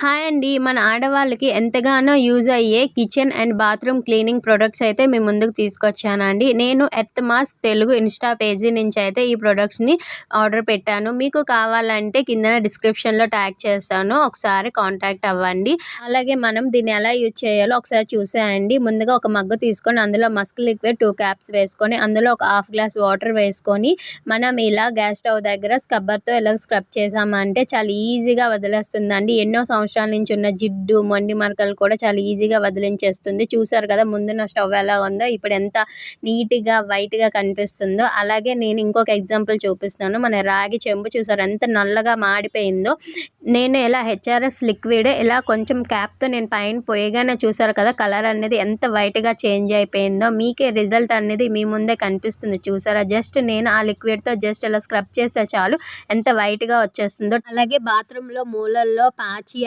Hi అండి. మన ఆడవాళ్ళకి ఎంతగానో యూజ్ అయ్యే kitchen and bathroom cleaning products అయితే మీ ముందుకు తీసుకొచ్చానండి. నేను earth mass Telugu Insta page నుంచి అయితే ఈ ప్రొడక్ట్స్‌ని ఆర్డర్ పెట్టాను. మీకు కావాలంటే కిందన డిస్క్రిప్షన్‌లో ట్యాగ్ చేస్తాను. ఒకసారి కాంటాక్ట్ అవ్వండి. అలాగే మనం దీన్ని ఎలా యూజ్ చేయాలో ఒకసారి చూసేయండి. ముందుగా ఒక మగ్గు తీసుకొని అందులో మస్క్ లిక్విడ్ 2 క్యాప్స్ వేసుకొని అందులో ఒక హాఫ్ గ్లాస్ వాటర్ వేసుకొని మనం ఇలా గ్యాస్ స్టవ్ దగ్గర స్క్రబ్బర్‌తో ఇలా స్క్రబ్ చేసామంటే చాలా ఈజీగా వదిలేస్తుందండి. ఎన్నో సంవత్సరాల నుంచి ఉన్న జిడ్డు, మొండి మరకలు కూడా చాలా ఈజీగా వదిలించేస్తుంది. చూసారు కదా ముందున్న స్టవ్ ఎలా ఉందో, ఇప్పుడు ఎంత నీట్‌గా, వైట్‌గా కనిపిస్తుందో. అలాగే నేను ఇంకొక ఎగ్జాంపుల్ చూపిస్తున్నాను. మన రాగి చెంబు చూసారా ఎంత నల్లగా మాడిపోయిందో. నేను ఇలా హెచ్ఆర్ఎస్ లిక్విడ్ ఇలా కొంచెం క్యాప్‌తో నేను పైన పోయగానే చూసారు కదా కలర్ అనేది ఎంత వైట్‌గా చేంజ్ అయిపోయిందో. మీకే రిజల్ట్ అనేది మీ ముందే కనిపిస్తుంది చూసారా. జస్ట్ నేను ఆ లిక్విడ్‌తో జస్ట్ ఇలా స్క్రబ్ చేస్తే చాలు ఎంత వైట్‌గా వచ్చేస్తుందో. అలాగే బాత్రూమ్‌లో మూలల్లో పాచి